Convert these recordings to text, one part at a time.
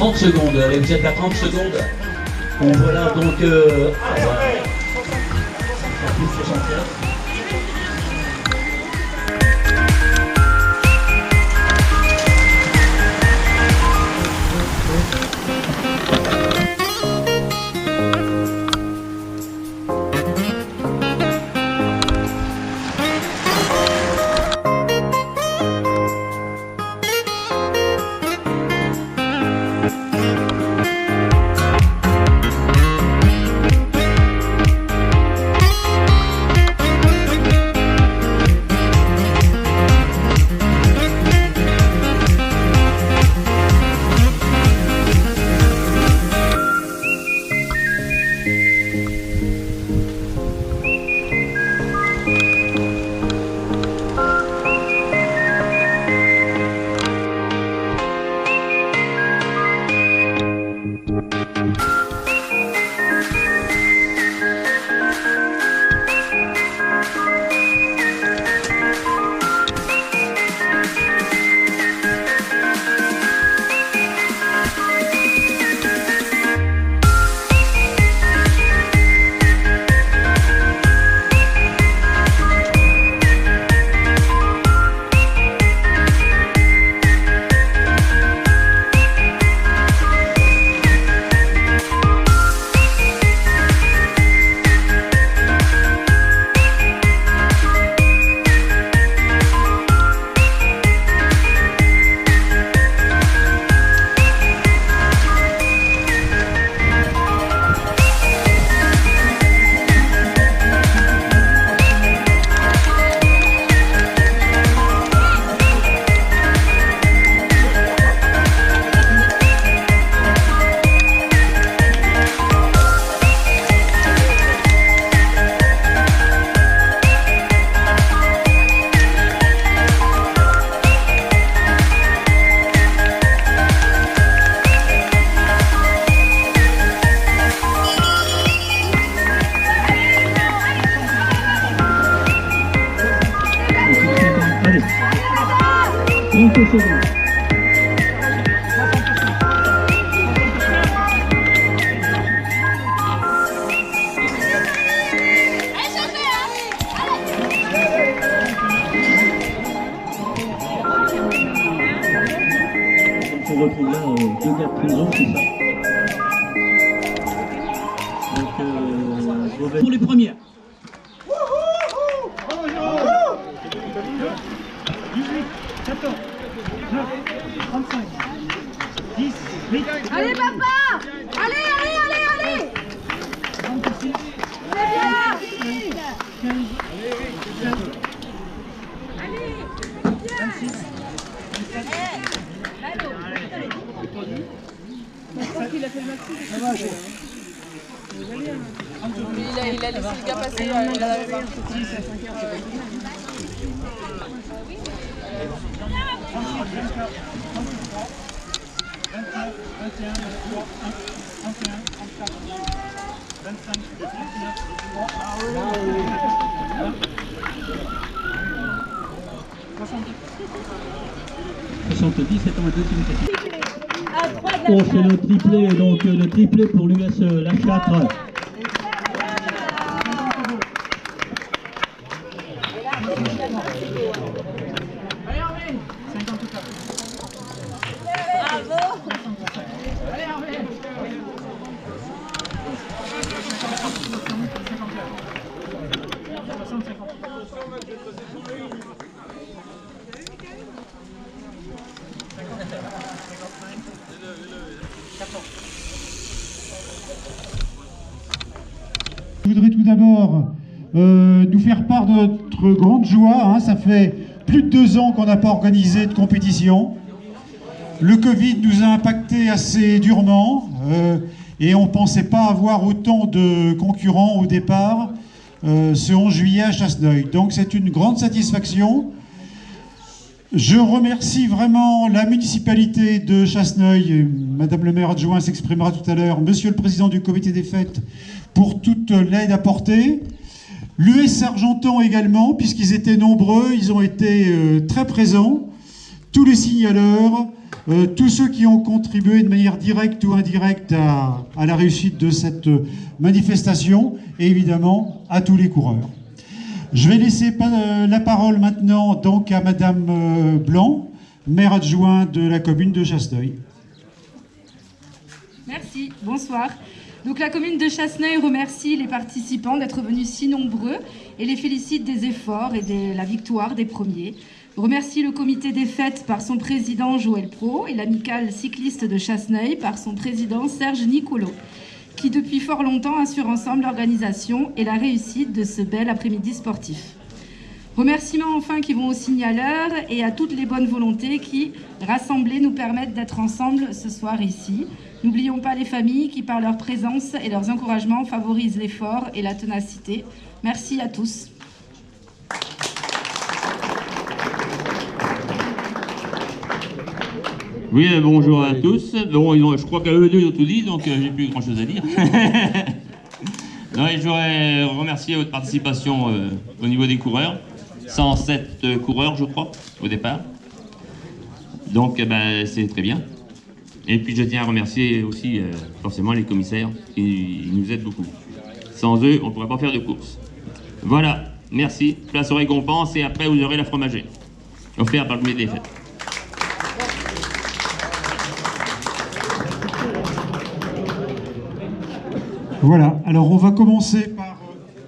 30 secondes, allez, vous êtes à 30 secondes. Bon voilà donc... voilà. Non, c'est ça. Donc, pour les premières. 18, 14, 9, 35, 10, 8. Allez papa! Allez, allez, allez, allez! 36, C'est bien! 15, 17, 26, 27. Il a laissé le gars passer. Il a pas. C'est en deuxième catégorie. On fait le triplé, donc le triplé pour l'US La Châtre. Je voudrais tout d'abord nous faire part de notre grande joie. Hein. Ça fait plus de 2 ans qu'on n'a pas organisé de compétition. Le Covid nous a impacté assez durement et on ne pensait pas avoir autant de concurrents au départ ce 11 juillet à Chasseneuil. Donc c'est une grande satisfaction. Je remercie vraiment la municipalité de Chasseneuil, Madame le maire adjoint s'exprimera tout à l'heure, Monsieur le président du comité des fêtes pour toute l'aide apportée. L'US Argentan également, puisqu'ils étaient nombreux, ils ont été très présents. Tous les signaleurs, tous ceux qui ont contribué de manière directe ou indirecte à la réussite de cette manifestation, et évidemment à tous les coureurs. Je vais laisser la parole maintenant donc à Madame Blanc, maire adjoint de la commune de Chasseneuil. Merci, bonsoir. Donc la commune de Chasseneuil remercie les participants d'être venus si nombreux et les félicite des efforts et de la victoire des premiers. Remercie le comité des fêtes par son président Joël Pro et l'amicale cycliste de Chasseneuil par son président Serge Nicolo, qui depuis fort longtemps assurent ensemble l'organisation et la réussite de ce bel après-midi sportif. Remerciements enfin qui vont aux signaleurs et à toutes les bonnes volontés qui, rassemblées, nous permettent d'être ensemble ce soir ici. N'oublions pas les familles qui, par leur présence et leurs encouragements, favorisent l'effort et la ténacité. Merci à tous. Oui, bonjour à tous. Bon, je crois qu'eux deux ils ont tout dit, donc j'ai plus grand chose à dire. Non, et je voudrais remercier votre participation au niveau des coureurs. 107 coureurs, je crois, au départ. Donc, c'est très bien. Et puis, je tiens à remercier aussi, forcément, les commissaires qui nous aident beaucoup. Sans eux, on ne pourrait pas faire de course. Voilà, merci. Place aux récompenses et après, vous aurez la fromagerie. Offert par le comité des fêtes. Voilà, alors on va commencer par...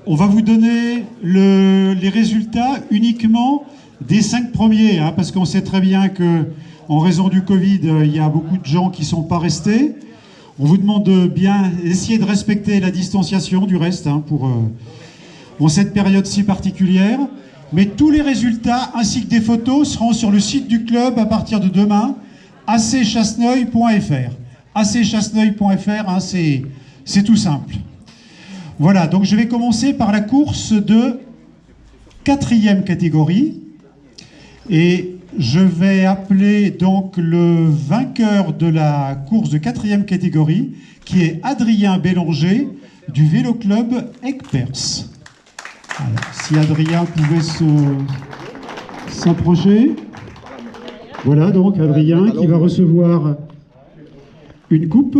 On va vous donner les résultats uniquement des 5 premiers, hein, parce qu'on sait très bien qu'en raison du Covid, il y a beaucoup de gens qui ne sont pas restés. On vous demande de bien essayer de respecter la distanciation du reste hein, pour cette période si particulière. Mais tous les résultats ainsi que des photos seront sur le site du club à partir de demain, acchasseneuil.fr. acchasseneuil.fr, hein, c'est tout simple. Voilà, donc je vais commencer par la course de 4e catégorie. Et je vais appeler donc le vainqueur de la course de 4e catégorie, qui est Adrien Bélanger du Vélo Club Aigues-Perse. Alors, si Adrien pouvait s'approcher. Voilà donc Adrien qui va recevoir une coupe.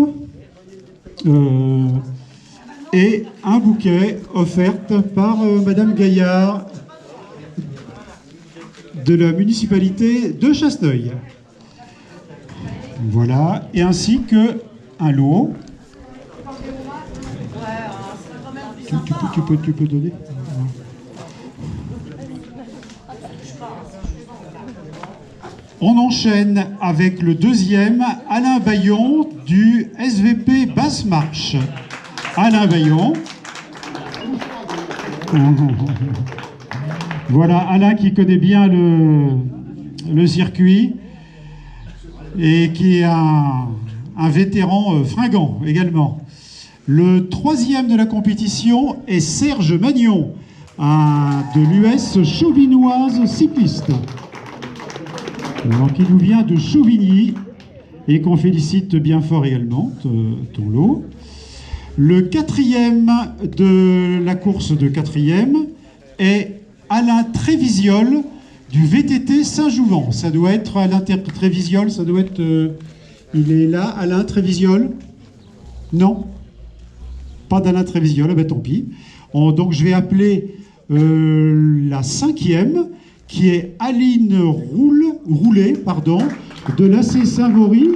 Et un bouquet offert par Madame Gaillard de la municipalité de Chasseneuil. Voilà, et ainsi que un lot. Tu peux donner. On enchaîne avec le deuxième, Alain Bayon du SVP Basse Marche. Alain Bayon. Voilà, Alain qui connaît bien le circuit et qui est un vétéran fringant également. Le troisième de la compétition est Serge Magnon, de l'US chauvinoise cycliste. Alors, qui nous vient de Chauvigny et qu'on félicite bien fort également, ton lot. Le quatrième de la course de quatrième est Alain Trévisiol du VTT Saint-Jouvent. Ça doit être Alain Trévisiol, ça doit être... il est là, Alain Trévisiol? Non, pas d'Alain Trévisiol, ben tant pis. Donc je vais appeler la cinquième, qui est Aline Roulet, de l'AC Saint-Vaury,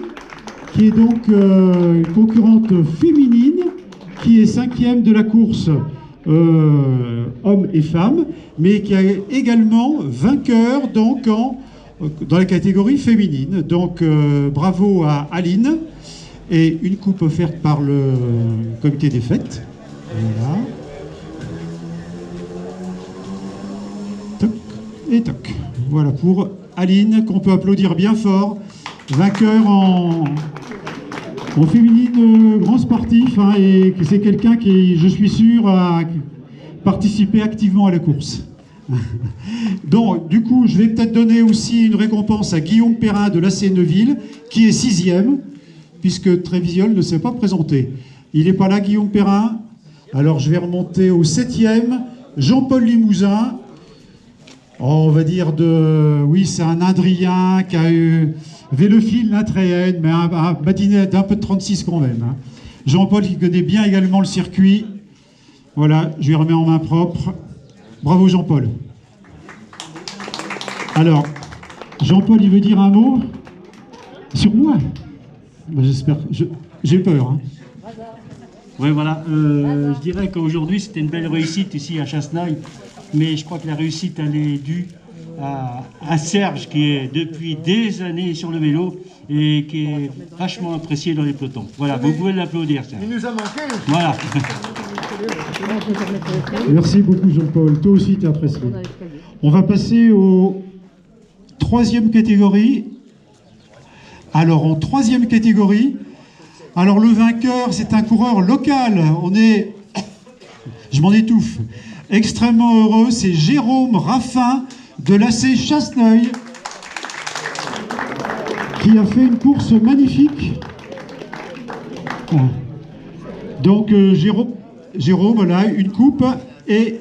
qui est donc une concurrente féminine, qui est cinquième de la course hommes et femmes, mais qui est également vainqueur donc dans la catégorie féminine. Donc bravo à Aline, et une coupe offerte par le comité des fêtes. Voilà. Toc et toc. Voilà pour Aline, qu'on peut applaudir bien fort, vainqueur en féminine grand sportif, hein, et c'est quelqu'un qui, je suis sûr, a participé activement à la course. Donc, du coup, je vais peut-être donner aussi une récompense à Guillaume Perrin de l'AC Neuville, qui est 6e, puisque Trévisiol ne s'est pas présenté. Il n'est pas là, Guillaume Perrin. Alors, je vais remonter au 7e, Jean-Paul Limousin. Oh, on va dire oui, c'est un Indrien qui a eu Vélophile, Natréenne, mais un bâtinet d'un peu de 36 quand même. Hein. Jean-Paul qui connaît bien également le circuit. Voilà, je lui remets en main propre. Bravo Jean-Paul. Alors, Jean-Paul, il veut dire un mot sur moi? Ben, j'espère. J'ai peur. Hein. Oui, voilà. Je dirais qu'aujourd'hui, c'était une belle réussite ici à Chasseneuil. Mais je crois que la réussite, elle est due à Serge, qui est depuis des années sur le vélo et qui est vachement apprécié dans les pelotons. Voilà, vous pouvez l'applaudir. Il nous a manqué. Voilà. Merci beaucoup Jean-Paul, toi aussi tu es apprécié. On va passer aux troisième catégorie. Alors en troisième catégorie, alors le vainqueur c'est un coureur local, je m'en étouffe, extrêmement heureux, c'est Jérôme Raffin de l'AC Chasseneuil, qui a fait une course magnifique. Donc Jérôme, voilà, une coupe et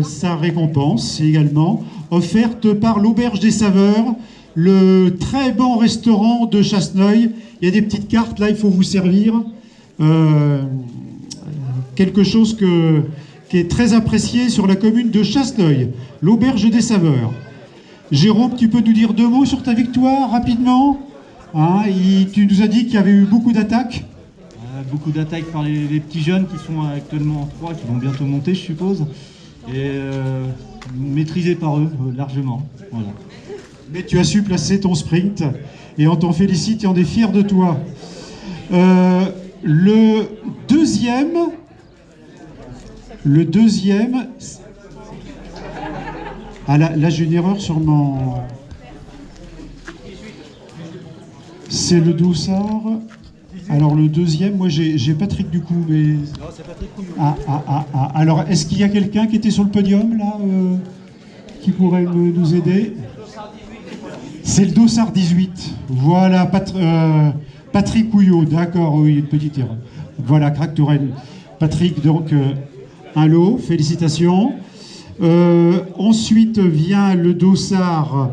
sa récompense également, offerte par l'Auberge des Saveurs, le très bon restaurant de Chasseneuil. Il y a des petites cartes, là il faut vous servir. Quelque chose qui est très apprécié sur la commune de Chasseneuil, l'Auberge des Saveurs. Jérôme, tu peux nous dire deux mots sur ta victoire, rapidement, hein, tu nous as dit qu'il y avait eu beaucoup d'attaques. Beaucoup d'attaques par les petits jeunes qui sont actuellement en 3, qui vont bientôt monter, je suppose. Et maîtrisés par eux, largement. Voilà. Mais tu as su placer ton sprint, et on t'en félicite et on est fiers de toi. Le deuxième... Ah là j'ai une erreur sur mon... C'est le Dossard. Alors le deuxième, moi j'ai Patrick du coup, mais... Non, c'est Patrick Couillon. Alors est-ce qu'il y a quelqu'un qui était sur le podium là, qui pourrait nous aider? C'est le Dossard 18. Voilà, Patrick Couillot, d'accord, oui, une petite erreur. Voilà, Crac Touraine. Patrick, donc, un lot, félicitations. Ensuite vient le Dossard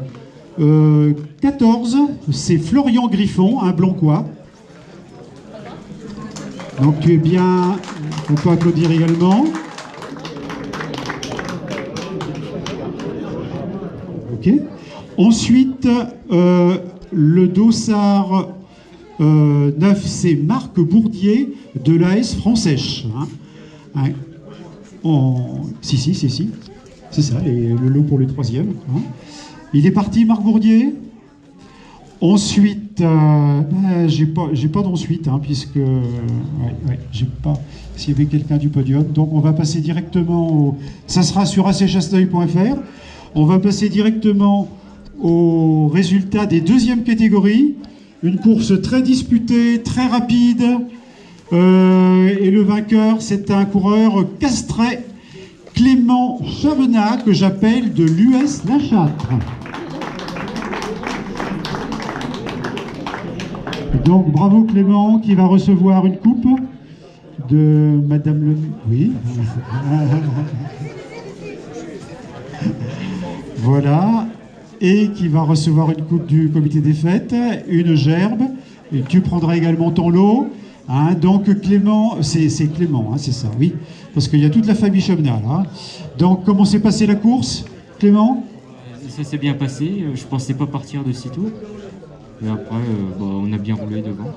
14, c'est Florian Griffon, un Blancois. Donc tu es bien, on peut applaudir également. Ok. Ensuite, le Dossard 9, c'est Marc Bourdier de l'AS Francèche. Hein. Si, c'est ça, le lot pour le 3e. Hein. Il est parti, Marc Bourdier. Ensuite, j'ai pas d'ensuite, hein, puisque j'ai pas. S'il y avait quelqu'un du podium, donc on va passer directement ça sera sur acchasseneuil.fr. On va passer directement aux résultats des deuxièmes catégories. Une course très disputée, très rapide. Et le vainqueur, c'est un coureur castrais, Clément Chavenat, que j'appelle de l'US La Châtre. Donc bravo Clément, qui va recevoir une coupe de Madame le... Oui. Voilà. Et qui va recevoir une coupe du comité des fêtes, une gerbe, et tu prendras également ton lot. Hein, donc Clément, c'est Clément, hein, c'est ça, oui, parce qu'il y a toute la famille Chavenat là. Donc comment s'est passée la course, Clément? Ça s'est bien passé, je pensais pas partir de si tôt. Et après, on a bien roulé devant.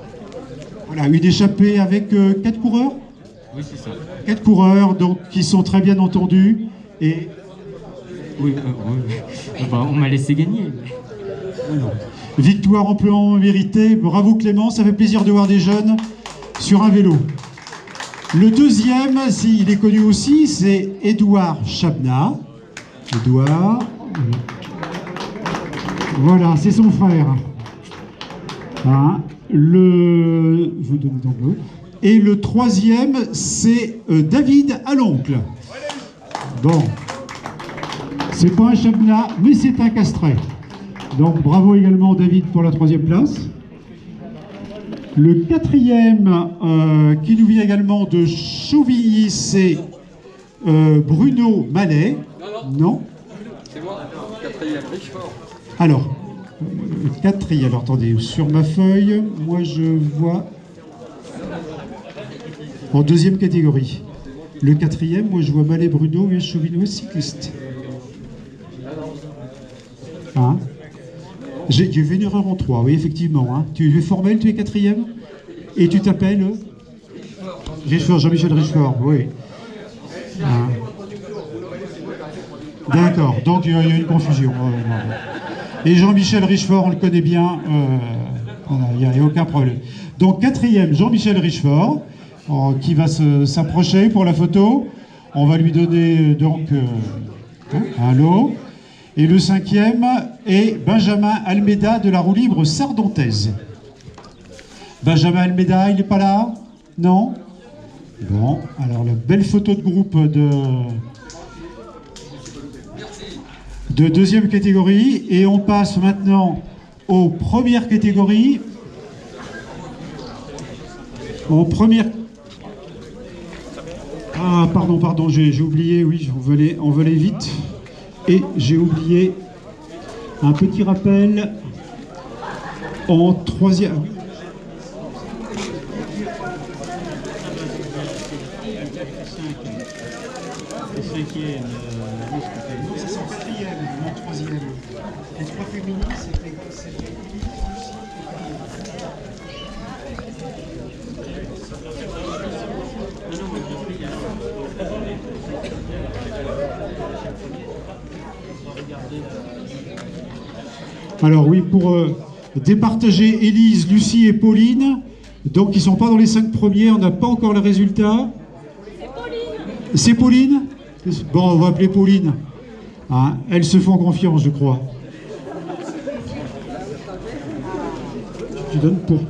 Voilà, une échappée avec 4 coureurs? Oui, c'est ça. 4 coureurs, donc qui sont très bien entendus. Et... Oui, on m'a laissé gagner. Alors, victoire amplement méritée, bravo Clément, ça fait plaisir de voir des jeunes sur un vélo. Le deuxième, il est connu aussi, c'est Édouard Chavenat. Édouard, voilà, c'est son frère. Hein, je vous donne donc l'autre. Et le troisième, c'est David Aloncle. Bon, c'est pas un Chavenat, mais c'est un castrais. Donc bravo également David pour la 3e place. Le 4e, qui nous vient également de Chauvigny, c'est Bruno Mallet. Non. C'est moi, 4e, Richefort. Alors, 4e, alors attendez, sur ma feuille, moi je vois en 2e catégorie. Le 4e, moi je vois Mallet Bruno et Chauvigny cycliste. Hein? J'ai fait une erreur en 3, oui, effectivement. Hein. Tu es formel, tu es 4e. Et tu t'appelles Richefort, Jean-Michel Richefort, oui. Hein. D'accord, donc il y a une confusion. Et Jean-Michel Richefort, on le connaît bien, il n'y a aucun problème. Donc 4e, Jean-Michel Richefort, qui va s'approcher pour la photo. On va lui donner donc un lot. Et le 5e est Benjamin Almeida de la roue libre sardontaise. Benjamin Almeida, il n'est pas là? Non? Bon, alors la belle photo de groupe de 2e catégorie. Et on passe maintenant aux premières catégories. En première... Ah, pardon, j'ai oublié, oui, on veut aller vite. Et j'ai oublié un petit rappel en 3e. C'est son 4e, mon 3e. Les 3 féminines, c'était... Alors oui, pour départager Élise, Lucie et Pauline, donc ils ne sont pas dans les 5 premiers, on n'a pas encore le résultat. C'est Pauline. Bon, on va appeler Pauline. Hein, elles se font confiance, je crois. Tu donnes pour...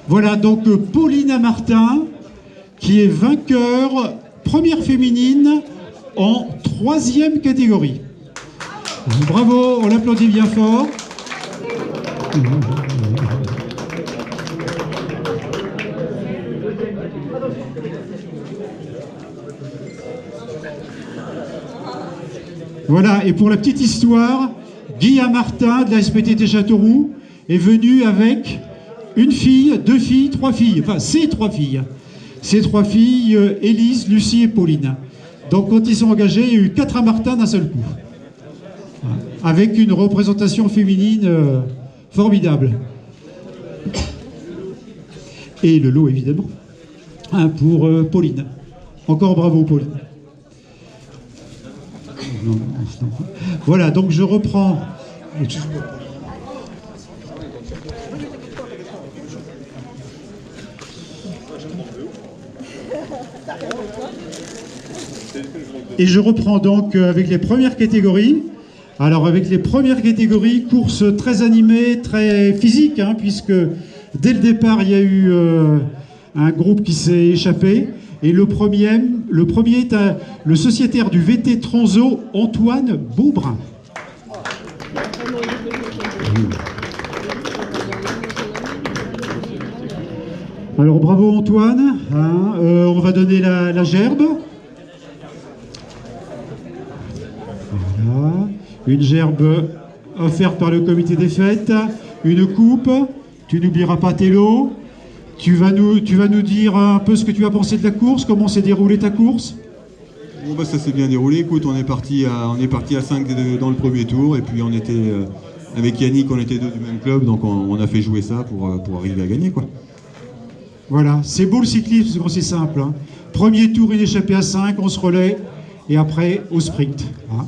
Voilà, donc Pauline Martin, qui est vainqueur, première féminine, en 3e catégorie. Bravo, on l'applaudit bien fort. Voilà, et pour la petite histoire, Guillaume Martin de la SPTT Châteauroux est venu avec une fille, 2 filles, 3 filles, enfin ces 3 filles. Ces 3 filles, Élise, Lucie et Pauline. Donc quand ils sont engagés, il y a eu 4 à Martin d'un seul coup. Avec une représentation féminine formidable. Et le lot, évidemment, pour Pauline. Encore bravo, Pauline. Non. Voilà, donc je reprends. Et je reprends donc avec les premières catégories. Alors avec les premières catégories, course très animée, très physique, hein, puisque dès le départ, il y a eu un groupe qui s'est échappé. Et le premier est le sociétaire du VT Transo, Antoine Beaubrun. Alors bravo Antoine, hein, on va donner la gerbe. Voilà. Une gerbe offerte par le comité des fêtes, une coupe, tu n'oublieras pas tes lots. Tu vas nous dire un peu ce que tu as pensé de la course, comment s'est déroulée ta course? Bon bah ça s'est bien déroulé, écoute, on est parti à 5 dans le premier tour, et puis on était, avec Yannick, on était deux du même club, donc on a fait jouer ça pour arriver à gagner, quoi. Voilà, c'est beau le cyclisme, c'est simple, hein. Premier tour, une échappée à 5, on se relaie, et après au sprint, hein.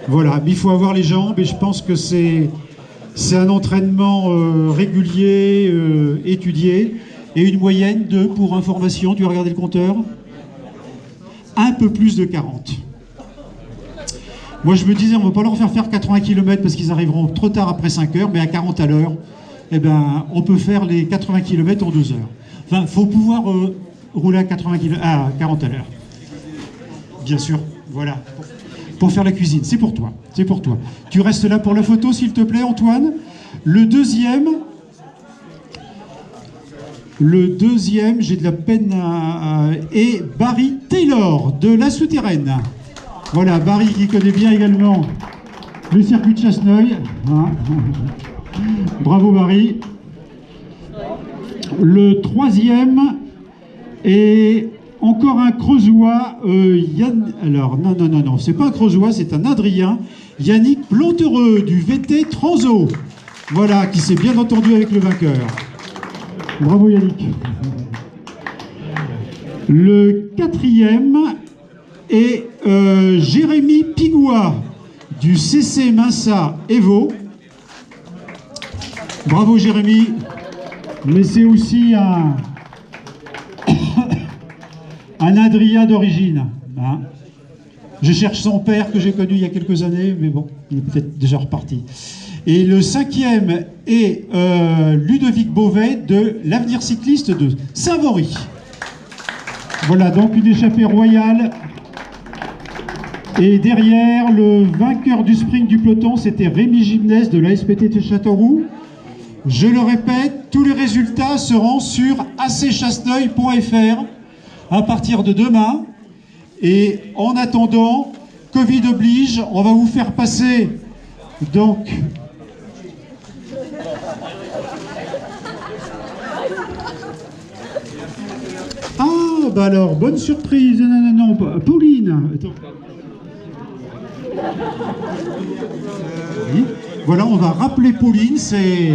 Voilà, mais il faut avoir les jambes, et je pense que c'est un entraînement régulier, étudié, et une moyenne de, pour information, tu as regardé le compteur, un peu plus de 40. Moi je me disais, on ne va pas leur faire 80 km parce qu'ils arriveront trop tard après 5 heures, mais à 40 à l'heure, eh ben, on peut faire les 80 km en 2 heures. Enfin, il faut pouvoir rouler à 40 à l'heure. Bien sûr, voilà. Pour faire la cuisine, c'est pour toi, c'est pour toi. Tu restes là pour la photo, s'il te plaît, Antoine. Le deuxième, j'ai de la peine et Barry Taylor de La Souterraine. Voilà, Barry qui connaît bien également le circuit de Chasseneuil. Hein. Bravo Barry. Le troisième est encore un Creusois. Alors, non, c'est pas un Creusois, c'est un Adrien. Yannick Plantereux du VT Transo. Voilà, qui s'est bien entendu avec le vainqueur. Bravo Yannick. Le quatrième est Jérémy Pigoua du CC Minsa Evo. Bravo Jérémy. Mais c'est aussi un Adrien d'origine. Hein. Je cherche son père que j'ai connu il y a quelques années, mais bon, il est peut-être déjà reparti. Et le cinquième est Ludovic Beauvais de l'Avenir Cycliste de Saint-Vaury. Voilà, donc une échappée royale. Et derrière, le vainqueur du sprint du peloton, c'était Rémi Gimnès de l'ASPT de Châteauroux. Je le répète, tous les résultats seront sur acchasseneuil.fr à partir de demain. Et en attendant, Covid oblige, on va vous faire passer donc... Ah, bah alors, bonne surprise. Non, Pauline. Attends. Oui. Voilà, on va rappeler Pauline, c'est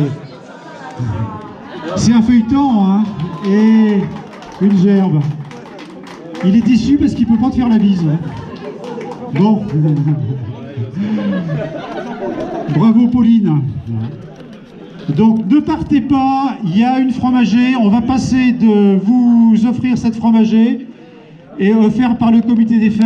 un feuilleton, hein, et une gerbe. Il est déçu parce qu'il ne peut pas te faire la bise. Bon. Bravo Pauline. Donc ne partez pas, il y a une fromagée, on va passer de vous offrir cette fromagée et offerte par le comité des fêtes.